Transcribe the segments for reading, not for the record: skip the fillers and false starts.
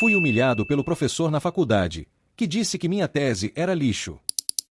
Fui humilhado pelo professor na faculdade, que disse que minha tese era lixo.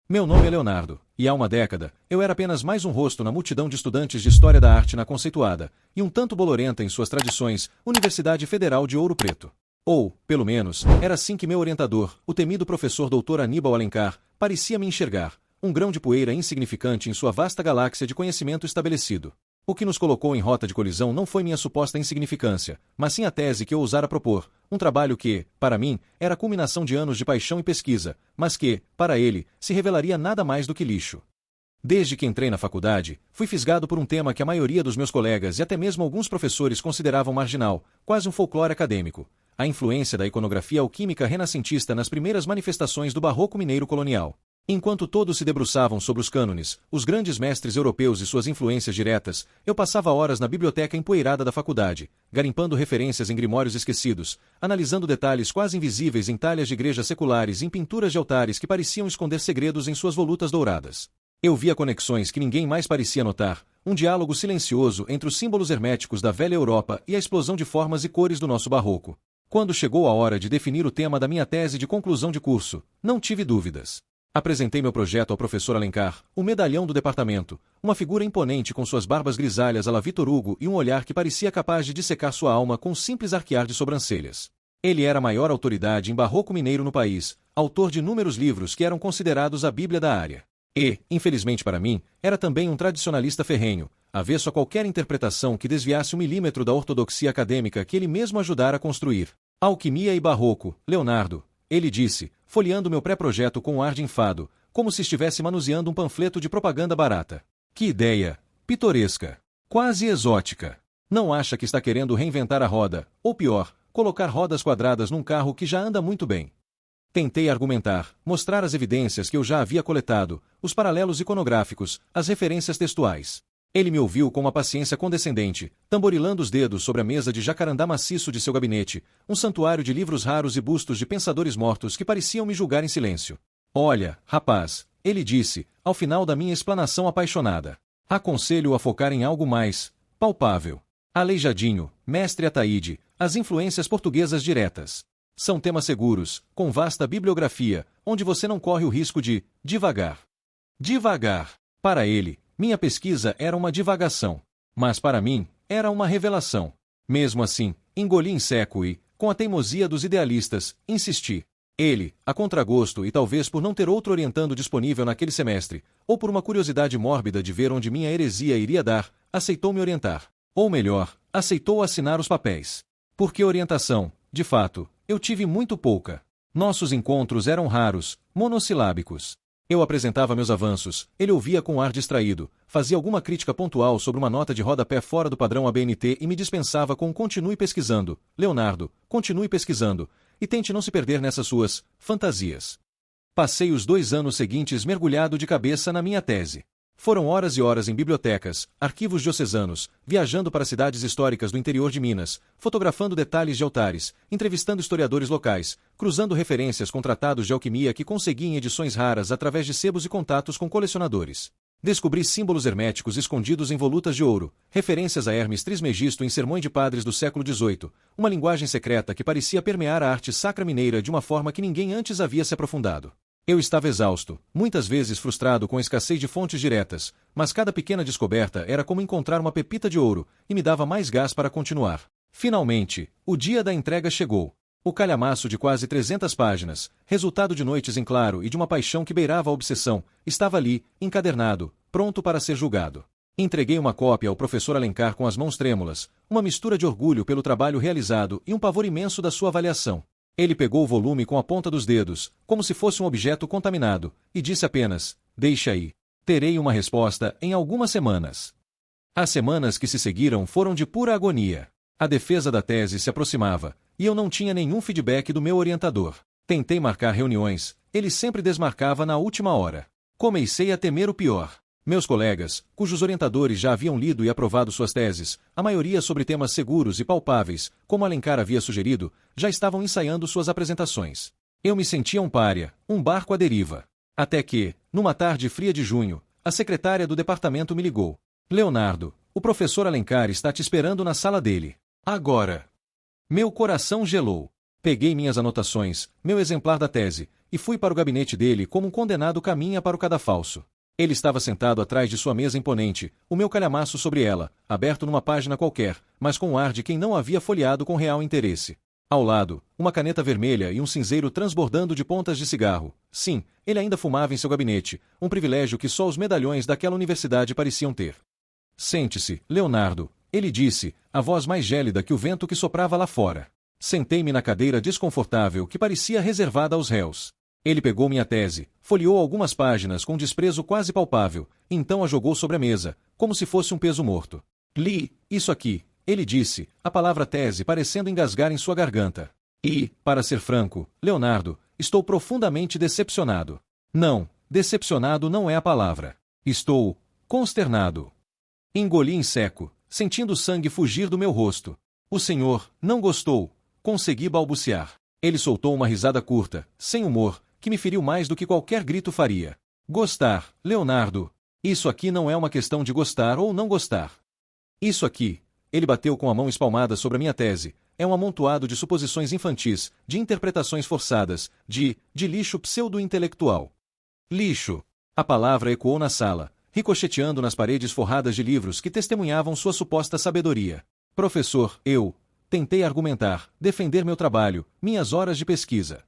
Meu nome é Leonardo, e há uma década, eu era apenas mais um rosto na multidão de estudantes de História da Arte na conceituada, e um tanto bolorenta em suas tradições, Universidade Federal de Ouro Preto. Ou, pelo menos, era assim que meu orientador, o temido professor Dr. Aníbal Alencar, parecia me enxergar, um grão de poeira insignificante em sua vasta galáxia de conhecimento estabelecido. O que nos colocou em rota de colisão não foi minha suposta insignificância, mas sim a tese que eu ousara propor, um trabalho que, para mim, era a culminação de anos de paixão e pesquisa, mas que, para ele, se revelaria nada mais do que lixo. Desde que entrei na faculdade, fui fisgado por um tema que a maioria dos meus colegas e até mesmo alguns professores consideravam marginal, quase um folclore acadêmico: a influência da iconografia alquímica renascentista nas primeiras manifestações do barroco mineiro colonial. Enquanto todos se debruçavam sobre os cânones, os grandes mestres europeus e suas influências diretas, eu passava horas na biblioteca empoeirada da faculdade, garimpando referências em grimórios esquecidos, analisando detalhes quase invisíveis em talhas de igrejas seculares e em pinturas de altares que pareciam esconder segredos em suas volutas douradas. Eu via conexões que ninguém mais parecia notar, um diálogo silencioso entre os símbolos herméticos da velha Europa e a explosão de formas e cores do nosso barroco. Quando chegou a hora de definir o tema da minha tese de conclusão de curso, não tive dúvidas. Apresentei meu projeto ao professor Alencar, o medalhão do departamento, uma figura imponente com suas barbas grisalhas à la Victor Hugo e um olhar que parecia capaz de dissecar sua alma com um simples arquear de sobrancelhas. Ele era a maior autoridade em barroco mineiro no país, autor de inúmeros livros que eram considerados a Bíblia da área. E, infelizmente para mim, era também um tradicionalista ferrenho, avesso a qualquer interpretação que desviasse um milímetro da ortodoxia acadêmica que ele mesmo ajudara a construir. Alquimia e barroco, Leonardo, ele disse, folheando meu pré-projeto com um ar de enfado, como se estivesse manuseando um panfleto de propaganda barata. Que ideia! Pitoresca! Quase exótica! Não acha que está querendo reinventar a roda, ou pior, colocar rodas quadradas num carro que já anda muito bem? Tentei argumentar, mostrar as evidências que eu já havia coletado, os paralelos iconográficos, as referências textuais. Ele me ouviu com uma paciência condescendente, tamborilando os dedos sobre a mesa de jacarandá maciço de seu gabinete, um santuário de livros raros e bustos de pensadores mortos que pareciam me julgar em silêncio. Olha, rapaz, ele disse, ao final da minha explanação apaixonada. Aconselho-o a focar em algo mais palpável. Aleijadinho, mestre Ataíde, as influências portuguesas diretas. São temas seguros, com vasta bibliografia, onde você não corre o risco de divagar. Divagar. Para ele, minha pesquisa era uma divagação. Mas para mim, era uma revelação. Mesmo assim, engoli em seco e, com a teimosia dos idealistas, insisti. Ele, a contragosto e talvez por não ter outro orientando disponível naquele semestre, ou por uma curiosidade mórbida de ver onde minha heresia iria dar, aceitou me orientar. Ou melhor, aceitou assinar os papéis. Porque orientação, de fato, eu tive muito pouca. Nossos encontros eram raros, monossilábicos. Eu apresentava meus avanços, ele ouvia com ar distraído, fazia alguma crítica pontual sobre uma nota de rodapé fora do padrão ABNT e me dispensava com "continue pesquisando, Leonardo, continue pesquisando, e tente não se perder nessas suas fantasias". Passei os 2 anos seguintes mergulhado de cabeça na minha tese. Foram horas e horas em bibliotecas, arquivos diocesanos, viajando para cidades históricas do interior de Minas, fotografando detalhes de altares, entrevistando historiadores locais, cruzando referências com tratados de alquimia que consegui em edições raras através de sebos e contatos com colecionadores. Descobri símbolos herméticos escondidos em volutas de ouro, referências a Hermes Trismegisto em sermões de padres do século XVIII, uma linguagem secreta que parecia permear a arte sacra mineira de uma forma que ninguém antes havia se aprofundado. Eu estava exausto, muitas vezes frustrado com a escassez de fontes diretas, mas cada pequena descoberta era como encontrar uma pepita de ouro, e me dava mais gás para continuar. Finalmente, o dia da entrega chegou. O calhamaço de quase 300 páginas, resultado de noites em claro e de uma paixão que beirava a obsessão, estava ali, encadernado, pronto para ser julgado. Entreguei uma cópia ao professor Alencar com as mãos trêmulas, uma mistura de orgulho pelo trabalho realizado e um pavor imenso da sua avaliação. Ele pegou o volume com a ponta dos dedos, como se fosse um objeto contaminado, e disse apenas: "Deixa aí. Terei uma resposta em algumas semanas". As semanas que se seguiram foram de pura agonia. A defesa da tese se aproximava, e eu não tinha nenhum feedback do meu orientador. Tentei marcar reuniões, ele sempre desmarcava na última hora. Comecei a temer o pior. Meus colegas, cujos orientadores já haviam lido e aprovado suas teses, a maioria sobre temas seguros e palpáveis, como Alencar havia sugerido, já estavam ensaiando suas apresentações. Eu me sentia um pária, um barco à deriva. Até que, numa tarde fria de junho, a secretária do departamento me ligou. "Leonardo, o professor Alencar está te esperando na sala dele. Agora". Meu coração gelou. Peguei minhas anotações, meu exemplar da tese, e fui para o gabinete dele como um condenado caminha para o cadafalso. Ele estava sentado atrás de sua mesa imponente, o meu calhamaço sobre ela, aberto numa página qualquer, mas com o ar de quem não havia folheado com real interesse. Ao lado, uma caneta vermelha e um cinzeiro transbordando de pontas de cigarro. Sim, ele ainda fumava em seu gabinete, um privilégio que só os medalhões daquela universidade pareciam ter. Sente-se, Leonardo, ele disse, a voz mais gélida que o vento que soprava lá fora. Sentei-me na cadeira desconfortável que parecia reservada aos réus. Ele pegou minha tese, folheou algumas páginas com desprezo quase palpável, então a jogou sobre a mesa, como se fosse um peso morto. Li, isso aqui, ele disse, a palavra tese parecendo engasgar em sua garganta. E, para ser franco, Leonardo, estou profundamente decepcionado. Não, decepcionado não é a palavra. Estou consternado. Engoli em seco, sentindo o sangue fugir do meu rosto. O senhor não gostou, consegui balbuciar. Ele soltou uma risada curta, sem humor, que me feriu mais do que qualquer grito faria. Gostar, Leonardo. Isso aqui não é uma questão de gostar ou não gostar. Isso aqui, ele bateu com a mão espalmada sobre a minha tese, é um amontoado de suposições infantis, de interpretações forçadas, de lixo pseudo-intelectual. Lixo. A palavra ecoou na sala, ricocheteando nas paredes forradas de livros que testemunhavam sua suposta sabedoria. Professor, eu tentei argumentar, defender meu trabalho, minhas horas de pesquisa.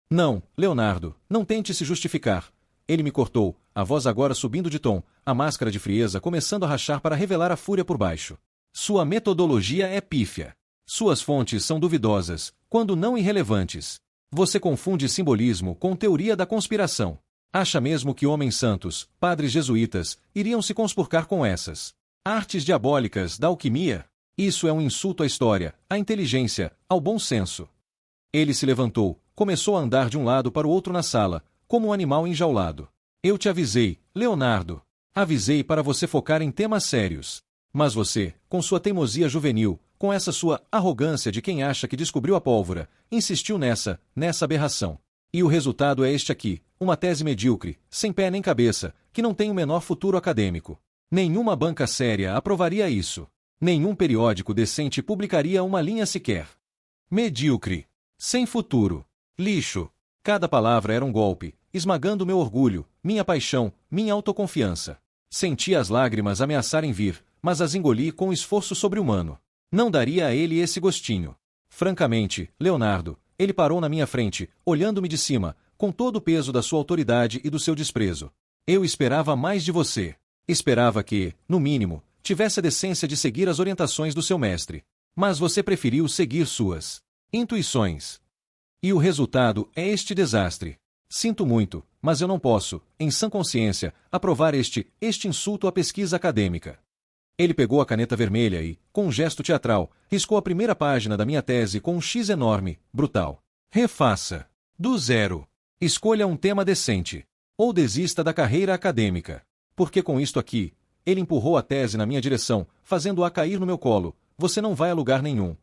Não, Leonardo, não tente se justificar. Ele me cortou, a voz agora subindo de tom, a máscara de frieza começando a rachar para revelar a fúria por baixo. Sua metodologia é pífia. Suas fontes são duvidosas, quando não irrelevantes. Você confunde simbolismo com teoria da conspiração. Acha mesmo que homens santos, padres jesuítas, iriam se conspurcar com essas artes diabólicas da alquimia? Isso é um insulto à história, à inteligência, ao bom senso. Ele se levantou, começou a andar de um lado para o outro na sala, como um animal enjaulado. Eu te avisei, Leonardo. Avisei para você focar em temas sérios. Mas você, com sua teimosia juvenil, com essa sua arrogância de quem acha que descobriu a pólvora, insistiu nessa aberração. E o resultado é este aqui, uma tese medíocre, sem pé nem cabeça, que não tem o menor futuro acadêmico. Nenhuma banca séria aprovaria isso. Nenhum periódico decente publicaria uma linha sequer. Medíocre. Sem futuro. Lixo. Cada palavra era um golpe, esmagando meu orgulho, minha paixão, minha autoconfiança. Senti as lágrimas ameaçarem vir, mas as engoli com um esforço sobre-humano. Não daria a ele esse gostinho. Francamente, Leonardo, ele parou na minha frente, olhando-me de cima, com todo o peso da sua autoridade e do seu desprezo. Eu esperava mais de você. Esperava que, no mínimo, tivesse a decência de seguir as orientações do seu mestre. Mas você preferiu seguir suas intuições. E o resultado é este desastre. Sinto muito, mas eu não posso, em sã consciência, aprovar este insulto à pesquisa acadêmica. Ele pegou a caneta vermelha e, com um gesto teatral, riscou a primeira página da minha tese com um X enorme, brutal. Refaça. Do zero. Escolha um tema decente. Ou desista da carreira acadêmica. Porque com isto aqui, ele empurrou a tese na minha direção, fazendo-a cair no meu colo. Você não vai a lugar nenhum.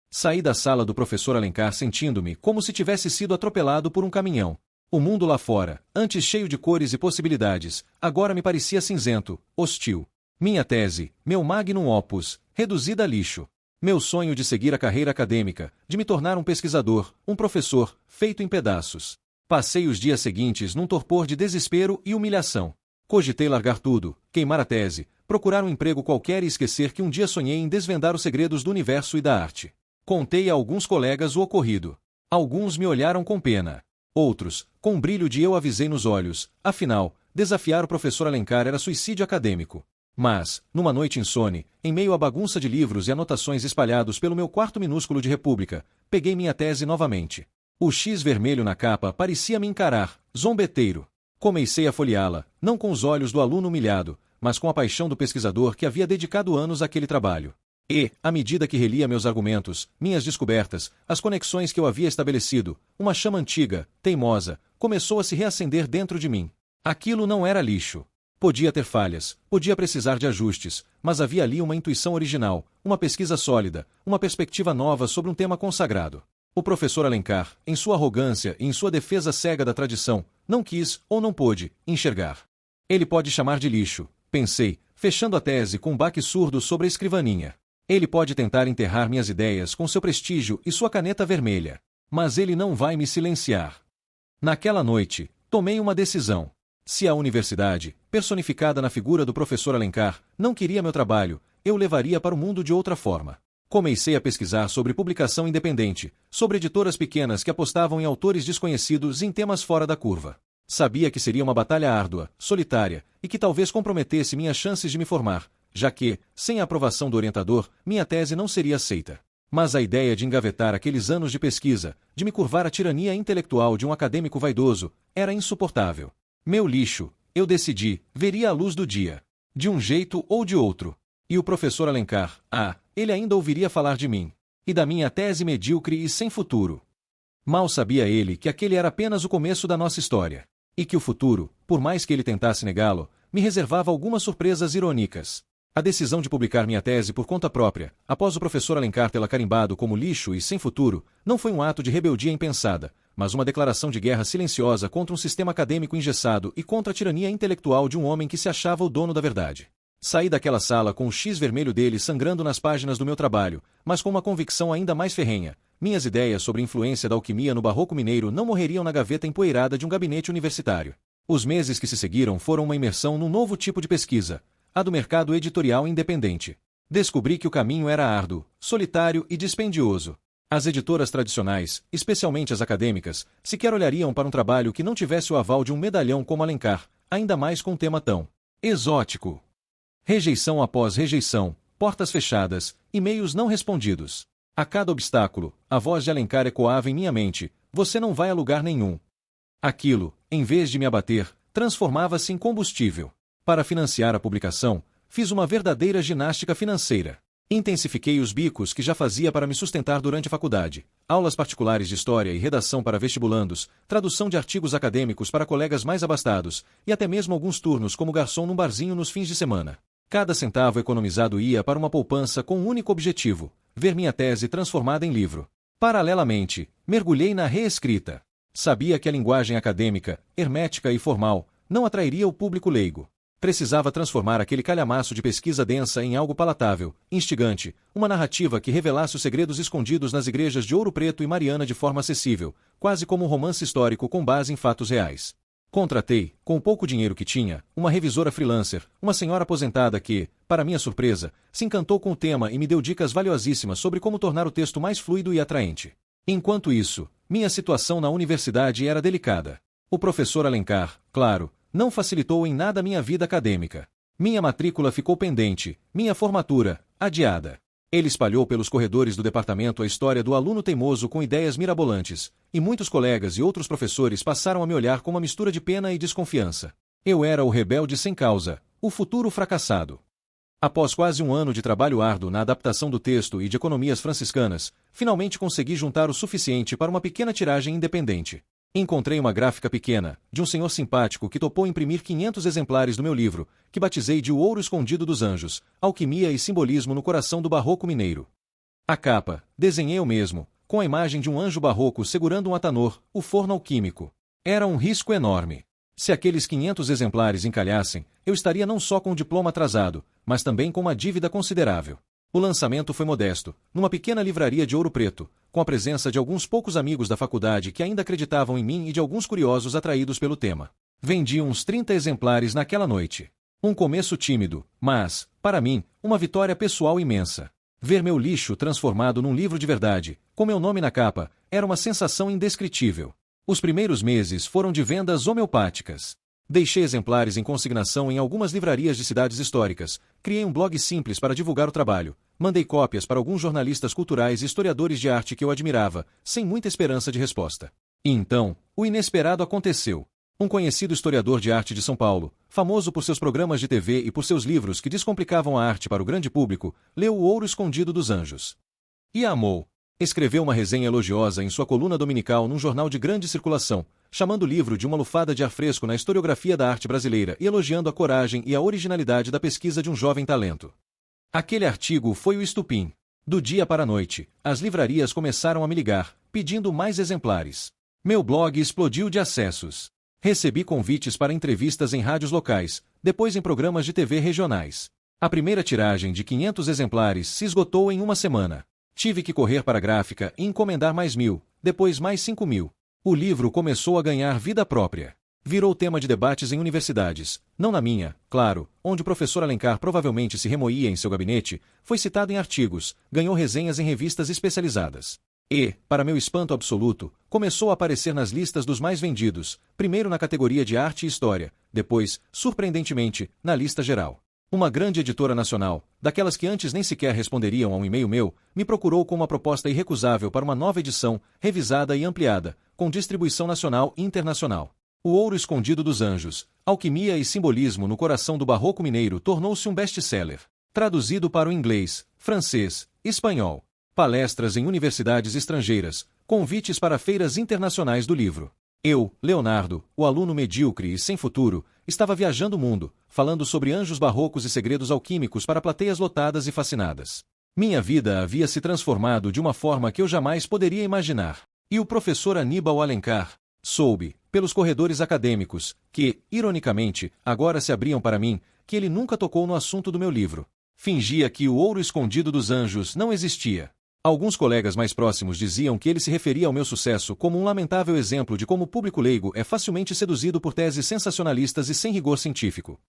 Saí da sala do professor Alencar sentindo-me como se tivesse sido atropelado por um caminhão. O mundo lá fora, antes cheio de cores e possibilidades, agora me parecia cinzento, hostil. Minha tese, meu magnum opus, reduzida a lixo. Meu sonho de seguir a carreira acadêmica, de me tornar um pesquisador, um professor, feito em pedaços. Passei os dias seguintes num torpor de desespero e humilhação. Cogitei largar tudo, queimar a tese, procurar um emprego qualquer e esquecer que um dia sonhei em desvendar os segredos do universo e da arte. Contei a alguns colegas o ocorrido. Alguns me olharam com pena. Outros, com um brilho de eu avisei nos olhos, afinal, desafiar o professor Alencar era suicídio acadêmico. Mas, numa noite insone, em meio à bagunça de livros e anotações espalhados pelo meu quarto minúsculo de república, peguei minha tese novamente. O X vermelho na capa parecia me encarar, zombeteiro. Comecei a folheá-la, não com os olhos do aluno humilhado, mas com a paixão do pesquisador que havia dedicado anos àquele trabalho. E, à medida que relia meus argumentos, minhas descobertas, as conexões que eu havia estabelecido, uma chama antiga, teimosa, começou a se reacender dentro de mim. Aquilo não era lixo. Podia ter falhas, podia precisar de ajustes, mas havia ali uma intuição original, uma pesquisa sólida, uma perspectiva nova sobre um tema consagrado. O professor Alencar, em sua arrogância e em sua defesa cega da tradição, não quis, ou não pôde, enxergar. Ele pode chamar de lixo, pensei, fechando a tese com um baque surdo sobre a escrivaninha. Ele pode tentar enterrar minhas ideias com seu prestígio e sua caneta vermelha. Mas ele não vai me silenciar. Naquela noite, tomei uma decisão. Se a universidade, personificada na figura do professor Alencar, não queria meu trabalho, eu o levaria para o mundo de outra forma. Comecei a pesquisar sobre publicação independente, sobre editoras pequenas que apostavam em autores desconhecidos e em temas fora da curva. Sabia que seria uma batalha árdua, solitária, e que talvez comprometesse minhas chances de me formar, já que, sem a aprovação do orientador, minha tese não seria aceita. Mas a ideia de engavetar aqueles anos de pesquisa, de me curvar à tirania intelectual de um acadêmico vaidoso, era insuportável. Meu lixo, eu decidi, veria a luz do dia. De um jeito ou de outro. E o professor Alencar, ele ainda ouviria falar de mim. E da minha tese medíocre e sem futuro. Mal sabia ele que aquele era apenas o começo da nossa história. E que o futuro, por mais que ele tentasse negá-lo, me reservava algumas surpresas irônicas. A decisão de publicar minha tese por conta própria, após o professor Alencar tê-la carimbado como lixo e sem futuro, não foi um ato de rebeldia impensada, mas uma declaração de guerra silenciosa contra um sistema acadêmico engessado e contra a tirania intelectual de um homem que se achava o dono da verdade. Saí daquela sala com o X vermelho dele sangrando nas páginas do meu trabalho, mas com uma convicção ainda mais ferrenha. Minhas ideias sobre a influência da alquimia no barroco mineiro não morreriam na gaveta empoeirada de um gabinete universitário. Os meses que se seguiram foram uma imersão num novo tipo de pesquisa, a do mercado editorial independente. Descobri que o caminho era árduo, solitário e dispendioso. As editoras tradicionais, especialmente as acadêmicas, sequer olhariam para um trabalho que não tivesse o aval de um medalhão como Alencar, ainda mais com um tema tão exótico. Rejeição após rejeição, portas fechadas, e-mails não respondidos. A cada obstáculo, a voz de Alencar ecoava em minha mente: você não vai a lugar nenhum. Aquilo, em vez de me abater, transformava-se em combustível. Para financiar a publicação, fiz uma verdadeira ginástica financeira. Intensifiquei os bicos que já fazia para me sustentar durante a faculdade, aulas particulares de história e redação para vestibulandos, tradução de artigos acadêmicos para colegas mais abastados, e até mesmo alguns turnos como garçom num barzinho nos fins de semana. Cada centavo economizado ia para uma poupança com um único objetivo: ver minha tese transformada em livro. Paralelamente, mergulhei na reescrita. Sabia que a linguagem acadêmica, hermética e formal, não atrairia o público leigo. Precisava transformar aquele calhamaço de pesquisa densa em algo palatável, instigante, uma narrativa que revelasse os segredos escondidos nas igrejas de Ouro Preto e Mariana de forma acessível, quase como um romance histórico com base em fatos reais. Contratei, com o pouco dinheiro que tinha, uma revisora freelancer, uma senhora aposentada que, para minha surpresa, se encantou com o tema e me deu dicas valiosíssimas sobre como tornar o texto mais fluido e atraente. Enquanto isso, minha situação na universidade era delicada. O professor Alencar, claro, não facilitou em nada minha vida acadêmica. Minha matrícula ficou pendente, minha formatura, adiada. Ele espalhou pelos corredores do departamento a história do aluno teimoso com ideias mirabolantes, e muitos colegas e outros professores passaram a me olhar com uma mistura de pena e desconfiança. Eu era o rebelde sem causa, o futuro fracassado. Após quase um ano de trabalho árduo na adaptação do texto e de economias franciscanas, finalmente consegui juntar o suficiente para uma pequena tiragem independente. Encontrei uma gráfica pequena, de um senhor simpático que topou imprimir 500 exemplares do meu livro, que batizei de O Ouro Escondido dos Anjos, Alquimia e Simbolismo no Coração do Barroco Mineiro. A capa, desenhei eu mesmo, com a imagem de um anjo barroco segurando um atanor, o forno alquímico. Era um risco enorme. Se aqueles 500 exemplares encalhassem, eu estaria não só com o diploma atrasado, mas também com uma dívida considerável. O lançamento foi modesto, numa pequena livraria de Ouro Preto, com a presença de alguns poucos amigos da faculdade que ainda acreditavam em mim e de alguns curiosos atraídos pelo tema. Vendi uns 30 exemplares naquela noite. Um começo tímido, mas, para mim, uma vitória pessoal imensa. Ver meu lixo transformado num livro de verdade, com meu nome na capa, era uma sensação indescritível. Os primeiros meses foram de vendas homeopáticas. Deixei exemplares em consignação em algumas livrarias de cidades históricas, criei um blog simples para divulgar o trabalho, mandei cópias para alguns jornalistas culturais e historiadores de arte que eu admirava, sem muita esperança de resposta. E então, o inesperado aconteceu. Um conhecido historiador de arte de São Paulo, famoso por seus programas de TV e por seus livros que descomplicavam a arte para o grande público, leu O Ouro Escondido dos Anjos. E amou. Escreveu uma resenha elogiosa em sua coluna dominical num jornal de grande circulação, chamando o livro de uma lufada de ar fresco na historiografia da arte brasileira e elogiando a coragem e a originalidade da pesquisa de um jovem talento. Aquele artigo foi o estupim. Do dia para a noite, as livrarias começaram a me ligar, pedindo mais exemplares. Meu blog explodiu de acessos. Recebi convites para entrevistas em rádios locais, depois em programas de TV regionais. A primeira tiragem de 500 exemplares se esgotou em uma semana. Tive que correr para a gráfica e encomendar mais 1.000, depois mais 5.000. O livro começou a ganhar vida própria. Virou tema de debates em universidades, não na minha, claro, onde o professor Alencar provavelmente se remoía em seu gabinete, foi citado em artigos, ganhou resenhas em revistas especializadas. E, para meu espanto absoluto, começou a aparecer nas listas dos mais vendidos, primeiro na categoria de arte e história, depois, surpreendentemente, na lista geral. Uma grande editora nacional, daquelas que antes nem sequer responderiam a um e-mail meu, me procurou com uma proposta irrecusável para uma nova edição, revisada e ampliada, com distribuição nacional e internacional. O Ouro Escondido dos Anjos, Alquimia e Simbolismo no Coração do Barroco Mineiro tornou-se um best-seller. Traduzido para o inglês, francês, espanhol. Palestras em universidades estrangeiras, convites para feiras internacionais do livro. Eu, Leonardo, o aluno medíocre e sem futuro, estava viajando o mundo, falando sobre anjos barrocos e segredos alquímicos para plateias lotadas e fascinadas. Minha vida havia se transformado de uma forma que eu jamais poderia imaginar. E o professor Aníbal Alencar soube, pelos corredores acadêmicos, que, ironicamente, agora se abriam para mim, que ele nunca tocou no assunto do meu livro. Fingia que o Ouro Escondido dos Anjos não existia. Alguns colegas mais próximos diziam que ele se referia ao meu sucesso como um lamentável exemplo de como o público leigo é facilmente seduzido por teses sensacionalistas e sem rigor científico.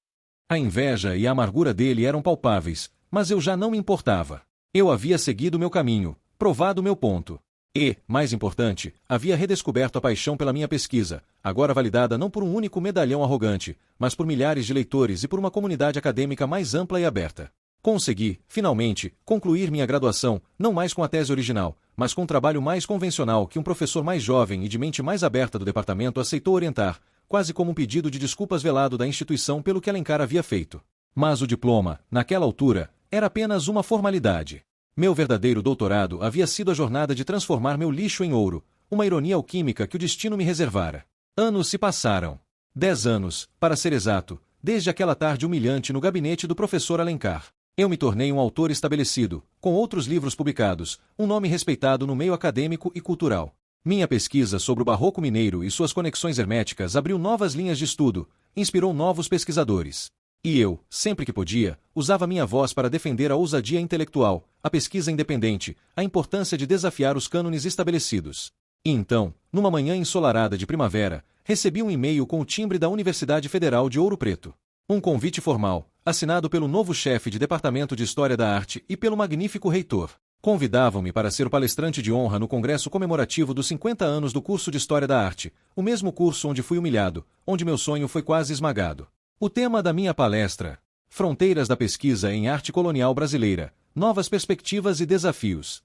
A inveja e a amargura dele eram palpáveis, mas eu já não me importava. Eu havia seguido meu caminho, provado meu ponto. E, mais importante, havia redescoberto a paixão pela minha pesquisa, agora validada não por um único medalhão arrogante, mas por milhares de leitores e por uma comunidade acadêmica mais ampla e aberta. Consegui, finalmente, concluir minha graduação, não mais com a tese original, mas com um trabalho mais convencional que um professor mais jovem e de mente mais aberta do departamento aceitou orientar, quase como um pedido de desculpas velado da instituição pelo que Alencar havia feito. Mas o diploma, naquela altura, era apenas uma formalidade. Meu verdadeiro doutorado havia sido a jornada de transformar meu lixo em ouro, uma ironia alquímica que o destino me reservara. Anos se passaram. 10 anos, para ser exato, desde aquela tarde humilhante no gabinete do professor Alencar. Eu me tornei um autor estabelecido, com outros livros publicados, um nome respeitado no meio acadêmico e cultural. Minha pesquisa sobre o Barroco Mineiro e suas conexões herméticas abriu novas linhas de estudo, inspirou novos pesquisadores. E eu, sempre que podia, usava minha voz para defender a ousadia intelectual, a pesquisa independente, a importância de desafiar os cânones estabelecidos. E então, numa manhã ensolarada de primavera, recebi um e-mail com o timbre da Universidade Federal de Ouro Preto. Um convite formal, assinado pelo novo chefe de Departamento de História da Arte e pelo magnífico reitor. Convidavam-me para ser o palestrante de honra no congresso comemorativo dos 50 anos do curso de História da Arte, o mesmo curso onde fui humilhado, onde meu sonho foi quase esmagado. O tema da minha palestra: Fronteiras da Pesquisa em Arte Colonial Brasileira, Novas Perspectivas e Desafios.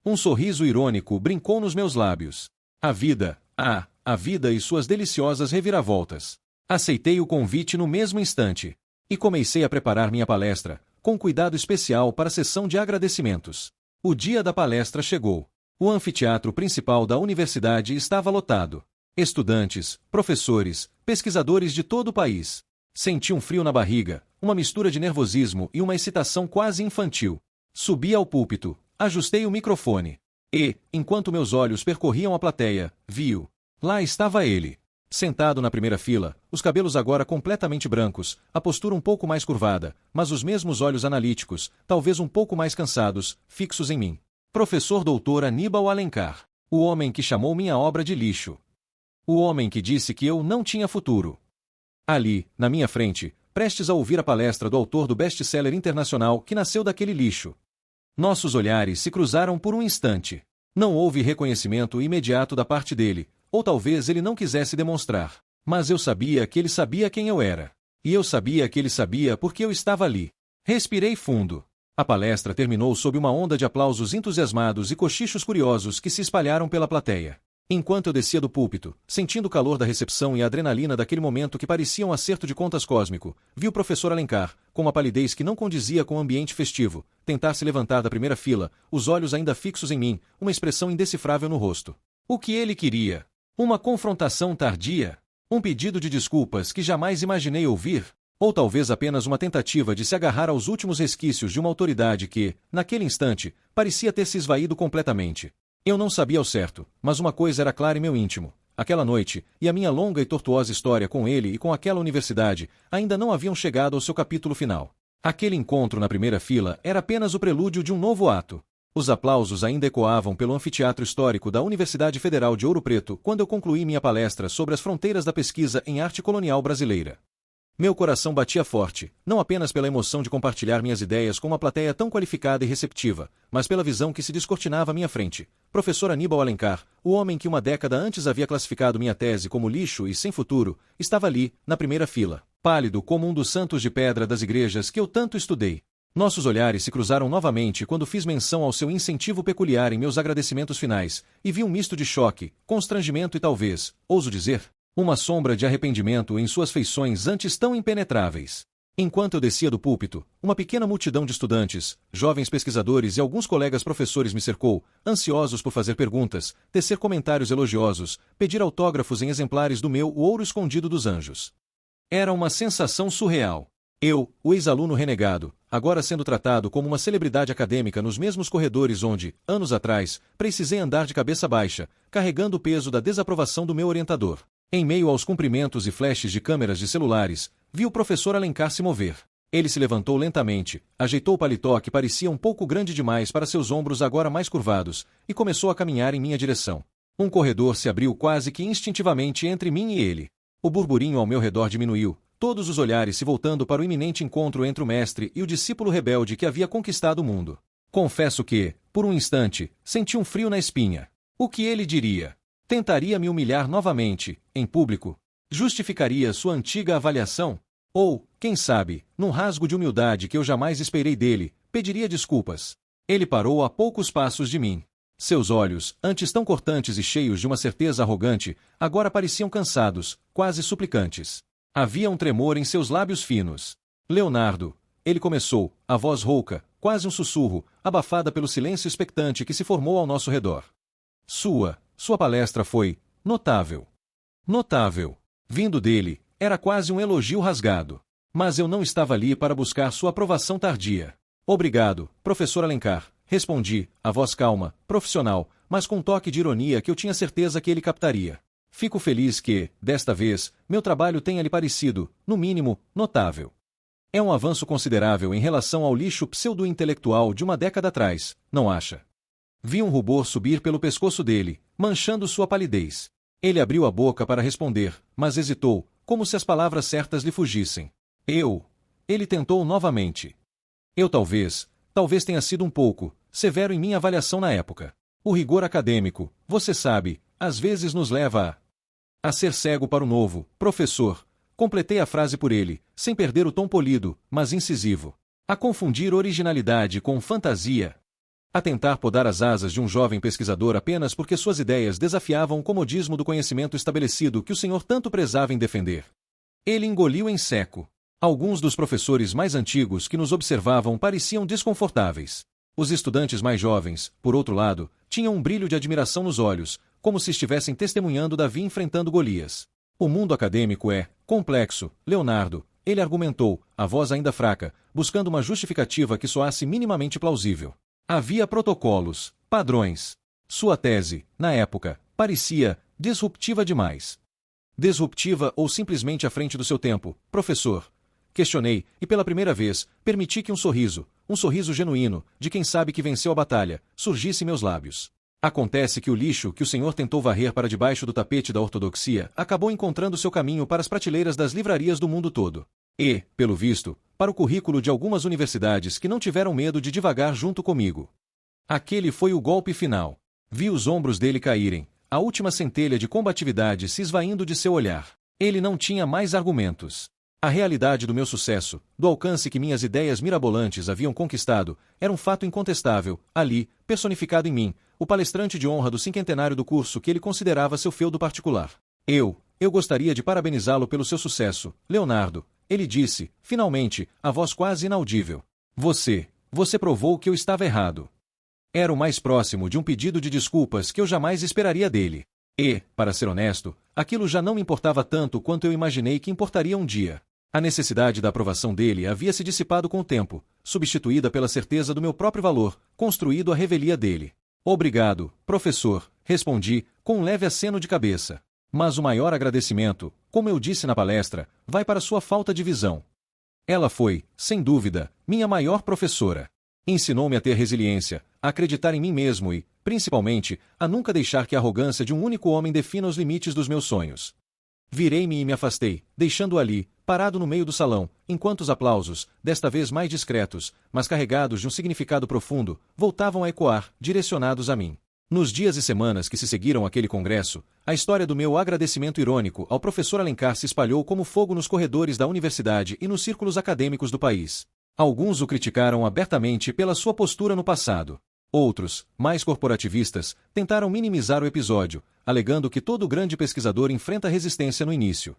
Um sorriso irônico brincou nos meus lábios. A vida e suas deliciosas reviravoltas. Aceitei o convite no mesmo instante. E comecei a preparar minha palestra, com cuidado especial para a sessão de agradecimentos. O dia da palestra chegou. O anfiteatro principal da universidade estava lotado. Estudantes, professores, pesquisadores de todo o país. Senti um frio na barriga, uma mistura de nervosismo e uma excitação quase infantil. Subi ao púlpito, ajustei o microfone. E, enquanto meus olhos percorriam a plateia, vi-o. Lá estava ele. Sentado na primeira fila, os cabelos agora completamente brancos, a postura um pouco mais curvada, mas os mesmos olhos analíticos, talvez um pouco mais cansados, fixos em mim. Professor Dr. Aníbal Alencar. O homem que chamou minha obra de lixo. O homem que disse que eu não tinha futuro. Ali, na minha frente, prestes a ouvir a palestra do autor do best-seller internacional que nasceu daquele lixo. Nossos olhares se cruzaram por um instante. Não houve reconhecimento imediato da parte dele, ou talvez ele não quisesse demonstrar. Mas eu sabia que ele sabia quem eu era. E eu sabia que ele sabia porque eu estava ali. Respirei fundo. A palestra terminou sob uma onda de aplausos entusiasmados e cochichos curiosos que se espalharam pela plateia. Enquanto eu descia do púlpito, sentindo o calor da recepção e a adrenalina daquele momento que parecia um acerto de contas cósmico, vi o professor Alencar, com uma palidez que não condizia com o ambiente festivo, tentar se levantar da primeira fila, os olhos ainda fixos em mim, uma expressão indecifrável no rosto. O que ele queria? Uma confrontação tardia? Um pedido de desculpas que jamais imaginei ouvir? Ou talvez apenas uma tentativa de se agarrar aos últimos resquícios de uma autoridade que, naquele instante, parecia ter se esvaído completamente. Eu não sabia ao certo, mas uma coisa era clara em meu íntimo. Aquela noite, e a minha longa e tortuosa história com ele e com aquela universidade, ainda não haviam chegado ao seu capítulo final. Aquele encontro na primeira fila era apenas o prelúdio de um novo ato. Os aplausos ainda ecoavam pelo anfiteatro histórico da Universidade Federal de Ouro Preto quando eu concluí minha palestra sobre as fronteiras da pesquisa em arte colonial brasileira. Meu coração batia forte, não apenas pela emoção de compartilhar minhas ideias com uma plateia tão qualificada e receptiva, mas pela visão que se descortinava à minha frente. Professor Aníbal Alencar, o homem que uma década antes havia classificado minha tese como lixo e sem futuro, estava ali, na primeira fila, pálido como um dos santos de pedra das igrejas que eu tanto estudei. Nossos olhares se cruzaram novamente quando fiz menção ao seu incentivo peculiar em meus agradecimentos finais, e vi um misto de choque, constrangimento e talvez, ouso dizer, uma sombra de arrependimento em suas feições antes tão impenetráveis. Enquanto eu descia do púlpito, uma pequena multidão de estudantes, jovens pesquisadores e alguns colegas professores me cercou, ansiosos por fazer perguntas, tecer comentários elogiosos, pedir autógrafos em exemplares do meu O Ouro Escondido dos Anjos. Era uma sensação surreal. Eu, o ex-aluno renegado, agora sendo tratado como uma celebridade acadêmica nos mesmos corredores onde, anos atrás, precisei andar de cabeça baixa, carregando o peso da desaprovação do meu orientador. Em meio aos cumprimentos e flashes de câmeras de celulares, vi o professor Alencar se mover. Ele se levantou lentamente, ajeitou o paletó que parecia um pouco grande demais para seus ombros agora mais curvados, e começou a caminhar em minha direção. Um corredor se abriu quase que instintivamente entre mim e ele. O burburinho ao meu redor diminuiu, todos os olhares se voltando para o iminente encontro entre o mestre e o discípulo rebelde que havia conquistado o mundo. Confesso que, por um instante, senti um frio na espinha. O que ele diria? Tentaria me humilhar novamente, em público? Justificaria sua antiga avaliação? Ou, quem sabe, num rasgo de humildade que eu jamais esperei dele, pediria desculpas? Ele parou a poucos passos de mim. Seus olhos, antes tão cortantes e cheios de uma certeza arrogante, agora pareciam cansados, quase suplicantes. Havia um tremor em seus lábios finos. Leonardo, ele começou, a voz rouca, quase um sussurro, abafada pelo silêncio expectante que se formou ao nosso redor. Sua palestra foi notável. Notável. Vindo dele, era quase um elogio rasgado. Mas eu não estava ali para buscar sua aprovação tardia. Obrigado, professor Alencar, respondi, a voz calma, profissional, mas com um toque de ironia que eu tinha certeza que ele captaria. Fico feliz que, desta vez, meu trabalho tenha lhe parecido, no mínimo, notável. É um avanço considerável em relação ao lixo pseudo-intelectual de uma década atrás, não acha? Vi um rubor subir pelo pescoço dele, manchando sua palidez. Ele abriu a boca para responder, mas hesitou, como se as palavras certas lhe fugissem. Ele tentou novamente. Eu talvez tenha sido um pouco severo em minha avaliação na época. O rigor acadêmico, você sabe, às vezes nos leva a ser cego para o novo, professor. Completei a frase por ele, sem perder o tom polido, mas incisivo. A confundir originalidade com fantasia. A tentar podar as asas de um jovem pesquisador apenas porque suas ideias desafiavam o comodismo do conhecimento estabelecido que o senhor tanto prezava em defender. Ele engoliu em seco. Alguns dos professores mais antigos que nos observavam pareciam desconfortáveis. Os estudantes mais jovens, por outro lado, tinham um brilho de admiração nos olhos, como se estivessem testemunhando Davi enfrentando Golias. O mundo acadêmico é complexo, Leonardo, ele argumentou, a voz ainda fraca, buscando uma justificativa que soasse minimamente plausível. Havia protocolos, padrões. Sua tese, na época, parecia disruptiva demais. Disruptiva ou simplesmente à frente do seu tempo, professor? Questionei, e pela primeira vez, permiti que um sorriso genuíno, de quem sabe que venceu a batalha, surgisse em meus lábios. Acontece que o lixo que o senhor tentou varrer para debaixo do tapete da ortodoxia acabou encontrando seu caminho para as prateleiras das livrarias do mundo todo. E, pelo visto, para o currículo de algumas universidades que não tiveram medo de divagar junto comigo. Aquele foi o golpe final. Vi os ombros dele caírem, a última centelha de combatividade se esvaindo de seu olhar. Ele não tinha mais argumentos. A realidade do meu sucesso, do alcance que minhas ideias mirabolantes haviam conquistado, era um fato incontestável, ali, personificado em mim, o palestrante de honra do cinquentenário do curso que ele considerava seu feudo particular. Eu gostaria de parabenizá-lo pelo seu sucesso, Leonardo, ele disse, finalmente, a voz quase inaudível. Você provou que eu estava errado. Era o mais próximo de um pedido de desculpas que eu jamais esperaria dele. E, para ser honesto, aquilo já não me importava tanto quanto eu imaginei que importaria um dia. A necessidade da aprovação dele havia se dissipado com o tempo, substituída pela certeza do meu próprio valor, construído à revelia dele. Obrigado, professor, respondi, com um leve aceno de cabeça. Mas o maior agradecimento, como eu disse na palestra, vai para sua falta de visão. Ela foi, sem dúvida, minha maior professora. Ensinou-me a ter resiliência, a acreditar em mim mesmo e, principalmente, a nunca deixar que a arrogância de um único homem defina os limites dos meus sonhos. Virei-me e me afastei, deixando-o ali, parado no meio do salão, enquanto os aplausos, desta vez mais discretos, mas carregados de um significado profundo, voltavam a ecoar, direcionados a mim. Nos dias e semanas que se seguiram àquele congresso, a história do meu agradecimento irônico ao professor Alencar se espalhou como fogo nos corredores da universidade e nos círculos acadêmicos do país. Alguns o criticaram abertamente pela sua postura no passado. Outros, mais corporativistas, tentaram minimizar o episódio, alegando que todo grande pesquisador enfrenta resistência no início.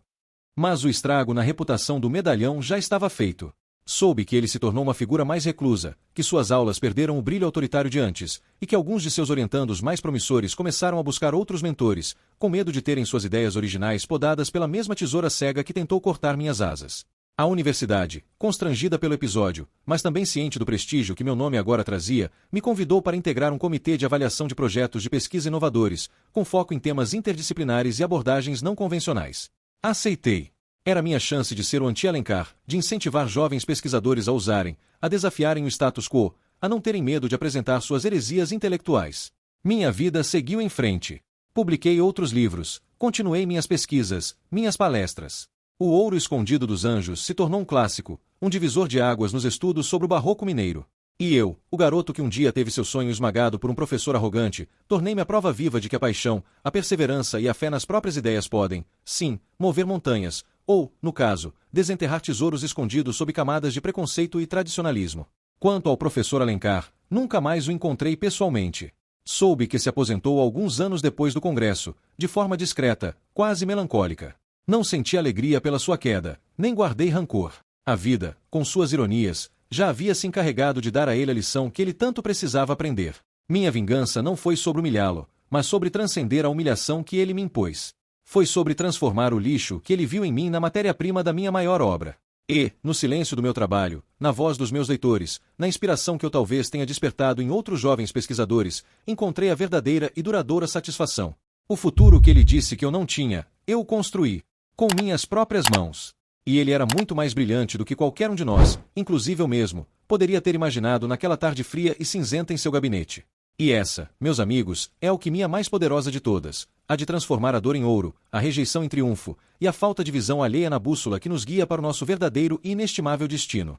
Mas o estrago na reputação do medalhão já estava feito. Soube que ele se tornou uma figura mais reclusa, que suas aulas perderam o brilho autoritário de antes, e que alguns de seus orientandos mais promissores começaram a buscar outros mentores, com medo de terem suas ideias originais podadas pela mesma tesoura cega que tentou cortar minhas asas. A universidade, constrangida pelo episódio, mas também ciente do prestígio que meu nome agora trazia, me convidou para integrar um comitê de avaliação de projetos de pesquisa inovadores, com foco em temas interdisciplinares e abordagens não convencionais. Aceitei. Era minha chance de ser o anti-Alencar, de incentivar jovens pesquisadores a ousarem, a desafiarem o status quo, a não terem medo de apresentar suas heresias intelectuais. Minha vida seguiu em frente. Publiquei outros livros, continuei minhas pesquisas, minhas palestras. O Ouro Escondido dos Anjos se tornou um clássico, um divisor de águas nos estudos sobre o barroco mineiro. E eu, o garoto que um dia teve seu sonho esmagado por um professor arrogante, tornei-me a prova viva de que a paixão, a perseverança e a fé nas próprias ideias podem, sim, mover montanhas, ou, no caso, desenterrar tesouros escondidos sob camadas de preconceito e tradicionalismo. Quanto ao professor Alencar, nunca mais o encontrei pessoalmente. Soube que se aposentou alguns anos depois do congresso, de forma discreta, quase melancólica. Não senti alegria pela sua queda, nem guardei rancor. A vida, com suas ironias, já havia se encarregado de dar a ele a lição que ele tanto precisava aprender. Minha vingança não foi sobre humilhá-lo, mas sobre transcender a humilhação que ele me impôs. Foi sobre transformar o lixo que ele viu em mim na matéria-prima da minha maior obra. E, no silêncio do meu trabalho, na voz dos meus leitores, na inspiração que eu talvez tenha despertado em outros jovens pesquisadores, encontrei a verdadeira e duradoura satisfação. O futuro que ele disse que eu não tinha, eu o construí, com minhas próprias mãos. E ele era muito mais brilhante do que qualquer um de nós, inclusive eu mesmo, poderia ter imaginado naquela tarde fria e cinzenta em seu gabinete. E essa, meus amigos, é a alquimia mais poderosa de todas, a de transformar a dor em ouro, a rejeição em triunfo, e a falta de visão alheia na bússola que nos guia para o nosso verdadeiro e inestimável destino.